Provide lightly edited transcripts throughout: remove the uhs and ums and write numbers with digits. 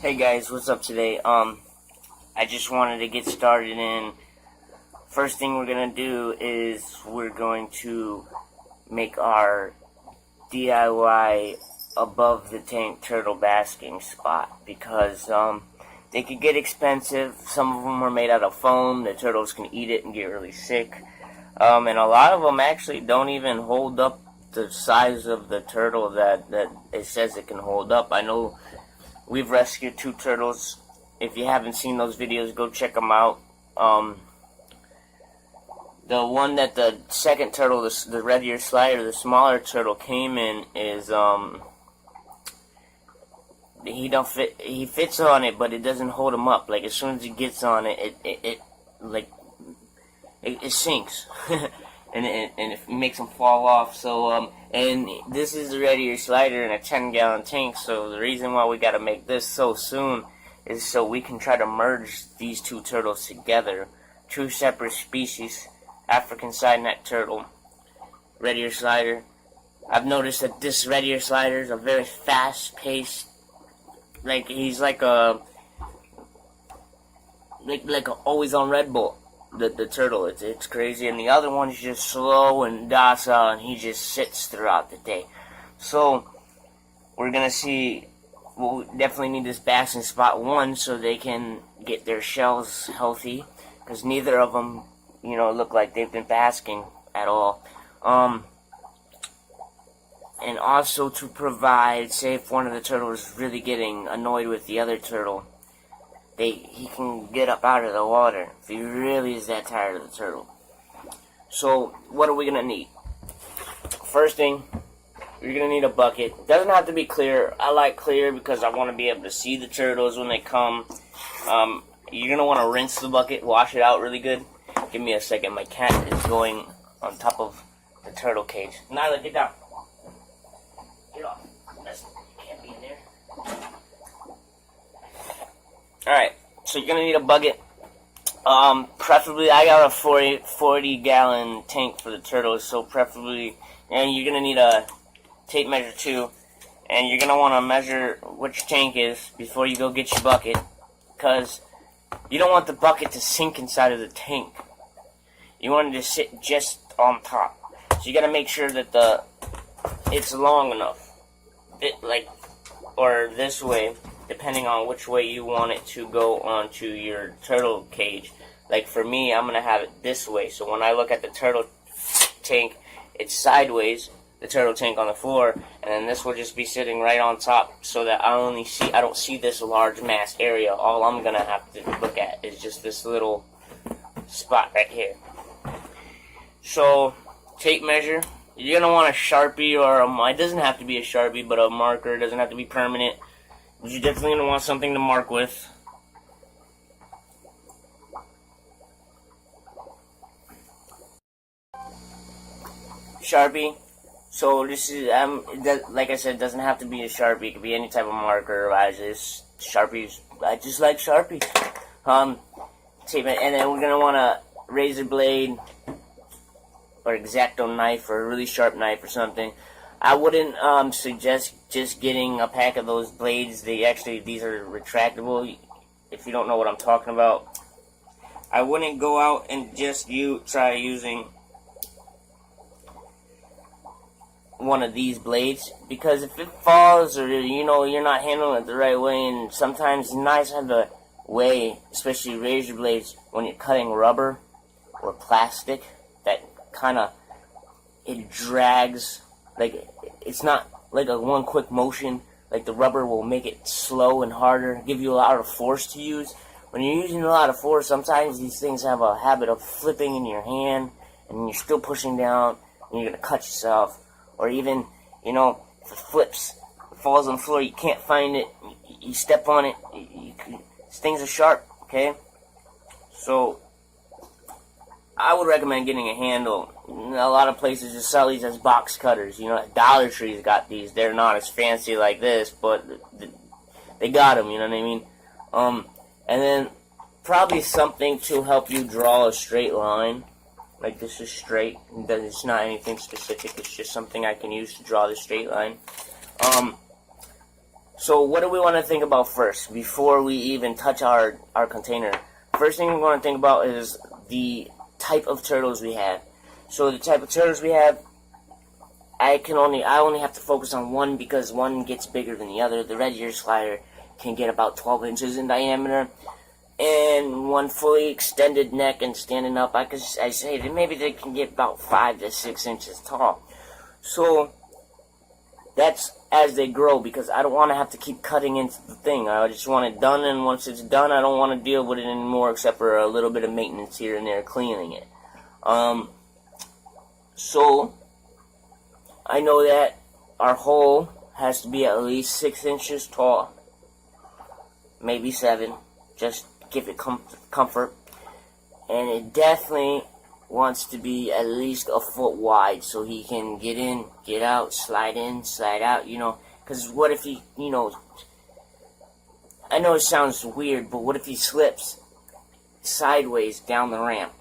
Hey guys, what's up today? I just wanted to get started in. First thing we're gonna do is we're going to make our DIY above the tank turtle basking spot because they could get expensive. Some of them are made out of foam. The turtles can eat it and get really sick. And a lot of them actually don't even hold up the size of the turtle that it says it can hold up. I know we've rescued 2 turtles. If you haven't seen those videos, go check them out. The one that the second turtle, the red ear slider, the smaller turtle came in is he fits on it, but it doesn't hold him up. Like as soon as he gets on it, it sinks. and it makes them fall off. So and this is the red ear slider in a 10-gallon tank. So the reason why we got to make this so soon is so we can try to merge these 2 turtles together, 2 separate species, African side-neck turtle, red ear slider. I've noticed that this red ear slider is a very fast-paced, like he's like a always on Red Bull. The turtle, it's crazy, and the other one's just slow and docile, and he just sits throughout the day. So we're gonna see. We'll definitely need this basking spot one so they can get their shells healthy, because neither of them, look like they've been basking at all. And also to provide, say if one of the turtles is really getting annoyed with the other turtle, he can get up out of the water if he really is that tired of the turtle. So what are we gonna need? First thing, you're gonna need a bucket. Doesn't have to be clear. I like clear because I want to be able to see the turtles when they come. You're gonna want to rinse the bucket, wash it out really good. Give me a second. My cat is going on top of the turtle cage. Nyla, get down. Get off. Can't be in there. Alright, so you're gonna need a bucket. Preferably, I got a 40-gallon tank for the turtles, so preferably, and you're gonna need a tape measure too, and you're gonna want to measure what your tank is before you go get your bucket, because you don't want the bucket to sink inside of the tank. You want it to sit just on top. So you gotta make sure that it's long enough, or this way, depending on which way you want it to go onto your turtle cage. Like for me, I'm going to have it this way. So when I look at the turtle tank, it's sideways, the turtle tank on the floor, and then this will just be sitting right on top so that I don't see this large mass area. All I'm going to have to look at is just this little spot right here. So, tape measure. You're going to want a Sharpie, or it doesn't have to be a Sharpie, but a marker. It doesn't have to be permanent. You're definitely going to want something to mark with. Sharpie. So this is, like I said, it doesn't have to be a Sharpie. It could be any type of marker. I just like Sharpie. Tape it, and then we're going to want a razor blade or X-Acto knife or a really sharp knife or something. I wouldn't suggest just getting a pack of those blades. These are retractable. If you don't know what I'm talking about, I wouldn't go out and just try using one of these blades, because if it falls or you're not handling it the right way, and sometimes knives have the way, especially razor blades, when you're cutting rubber or plastic, that kind of it drags. Like, it's not like a one quick motion. Like, the rubber will make it slow and harder, give you a lot of force to use. When you're using a lot of force, sometimes these things have a habit of flipping in your hand, and you're still pushing down, and you're going to cut yourself. Or even, if it flips, it falls on the floor, you can't find it, you step on it, these things are sharp, okay? So, I would recommend getting a handle. A lot of places just sell these as box cutters. Dollar Tree's got these. They're not as fancy like this, but they got them, you know what I mean? And then probably something to help you draw a straight line. Like, this is straight. It's not anything specific. It's just something I can use to draw the straight line. So what do we want to think about first before we even touch our container? First thing we want to think about is the type of turtles we have. So the type of turtles we have, I only have to focus on one because one gets bigger than the other. The red ear slider can get about 12 inches in diameter, and one fully extended neck and standing up, I say that maybe they can get about 5 to 6 inches tall. So that's as they grow, because I don't want to have to keep cutting into the thing. I just want it done, and once it's done, I don't want to deal with it anymore except for a little bit of maintenance here and there, cleaning it. So I know that our hole has to be at least 6 inches tall, maybe 7, just give it comfort. And it definitely wants to be at least a foot wide so he can get in, get out, slide in, slide out, you know. Because what if he, you know, I know it sounds weird, but what if he slips sideways down the ramp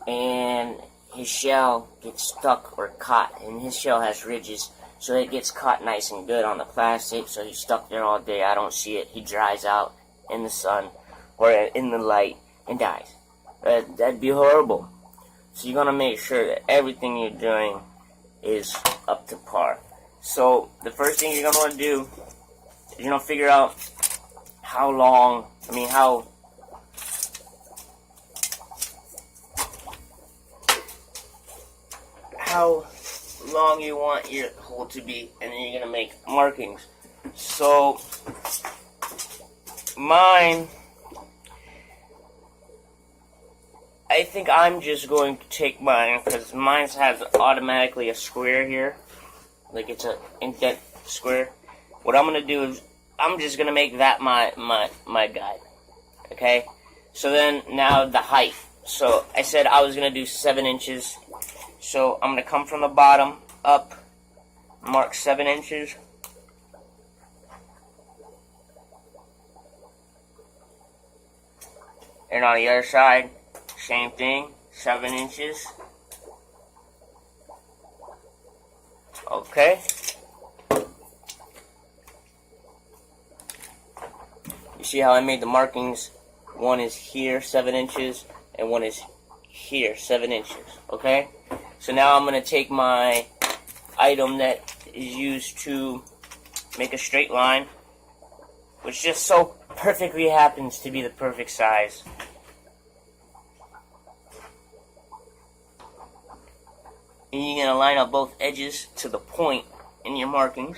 and his shell gets stuck or caught? And his shell has ridges, so it gets caught nice and good on the plastic, so he's stuck there all day. I don't see it. He dries out in the sun or in the light and dies. That'd be horrible. So you're going to make sure that everything you're doing is up to par. So the first thing you're going to want to do is you're going to figure out how long you want your hole to be, and then you're going to make markings. So mine, I think I'm just going to take mine, because mine has automatically a square here, like it's an indent square. What I'm going to do is I'm just going to make that my guide, okay? So then now the height. So I said I was going to do 7 inches, so I'm going to come from the bottom up, mark 7 inches. And on the other side, same thing, 7 inches. Okay. You see how I made the markings? One is here, 7 inches, and one is here, 7 inches. Okay? So now I'm going to take my item that is used to make a straight line, which just so perfectly happens to be the perfect size. And you're going to line up both edges to the point in your markings.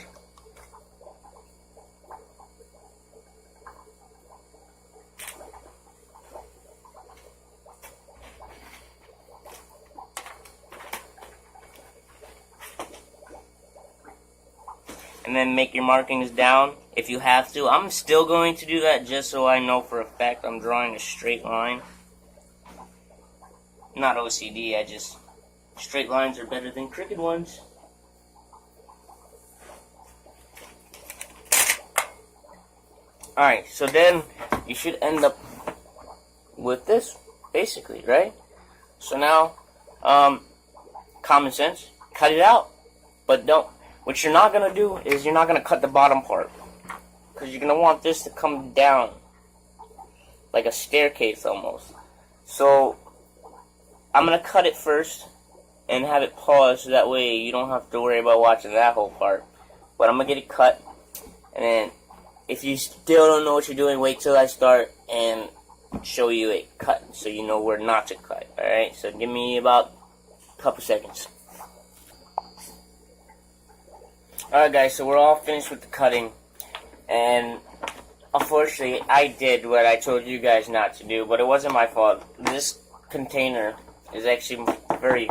And then make your markings down if you have to. I'm still going to do that just so I know for a fact I'm drawing a straight line. Not OCD, straight lines are better than crooked ones. Alright, so then you should end up with this, basically, right? So now, common sense, cut it out, but don't. What you're not going to do is you're not going to cut the bottom part, because you're going to want this to come down like a staircase almost. So I'm going to cut it first and have it pause, so that way you don't have to worry about watching that whole part. But I'm going to get it cut, and then if you still don't know what you're doing, wait till I start and show you it cut, so you know where not to cut. Alright, so give me about a couple seconds. Alright guys, so we're all finished with the cutting, and unfortunately I did what I told you guys not to do, but it wasn't my fault. This container is actually very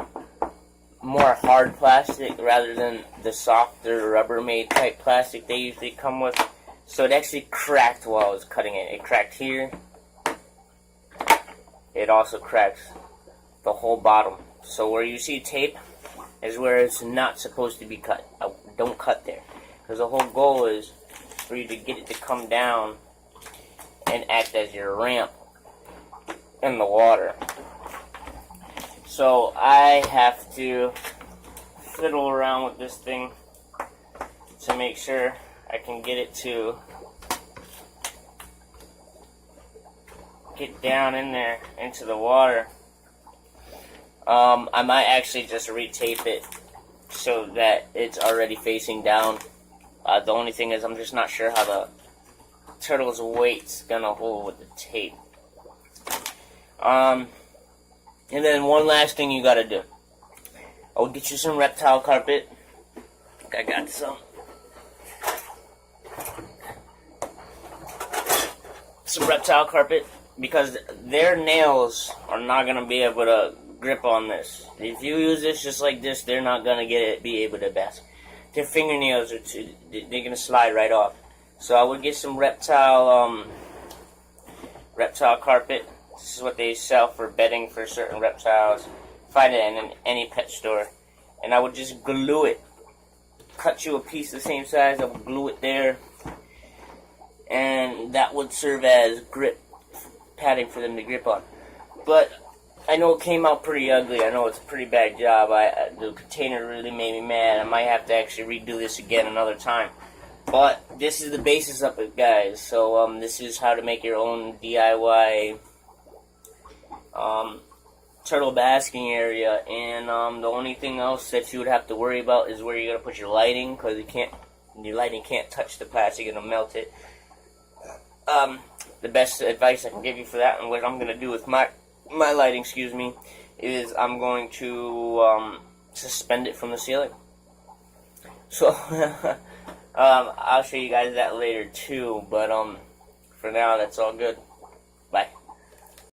more hard plastic rather than the softer Rubbermaid type plastic they usually come with. So it actually cracked while I was cutting it. It cracked here. It also cracks the whole bottom. So where you see tape is where it's not supposed to be cut. Don't cut there, because the whole goal is for you to get it to come down and act as your ramp in the water. So I have to fiddle around with this thing to make sure I can get it to get down in there into the water. I might actually just retape it so that it's already facing down. The only thing is I'm just not sure how the turtle's weight's gonna hold with the tape. And then one last thing you gotta do. I'll get you some reptile carpet. I got some. Some reptile carpet, because their nails are not gonna be able to grip on this. If you use this just like this, they're not gonna be able to bask. Their fingernails are they're gonna slide right off. So I would get some reptile carpet. This is what they sell for bedding for certain reptiles. Find it in any pet store. And I would just glue it. Cut you a piece the same size. I would glue it there. And that would serve as grip padding for them to grip on. But I know it came out pretty ugly. I know it's a pretty bad job. The container really made me mad. I might have to actually redo this again another time. But this is the basis of it, guys. So this is how to make your own DIY turtle basking area. And the only thing else that you would have to worry about is where you're gonna put your lighting, because your lighting can't touch the plastic; it'll melt it. The best advice I can give you for that, and what I'm gonna do with my lighting, is I'm going to suspend it from the ceiling. So I'll show you guys that later too, but for now that's all good. Bye.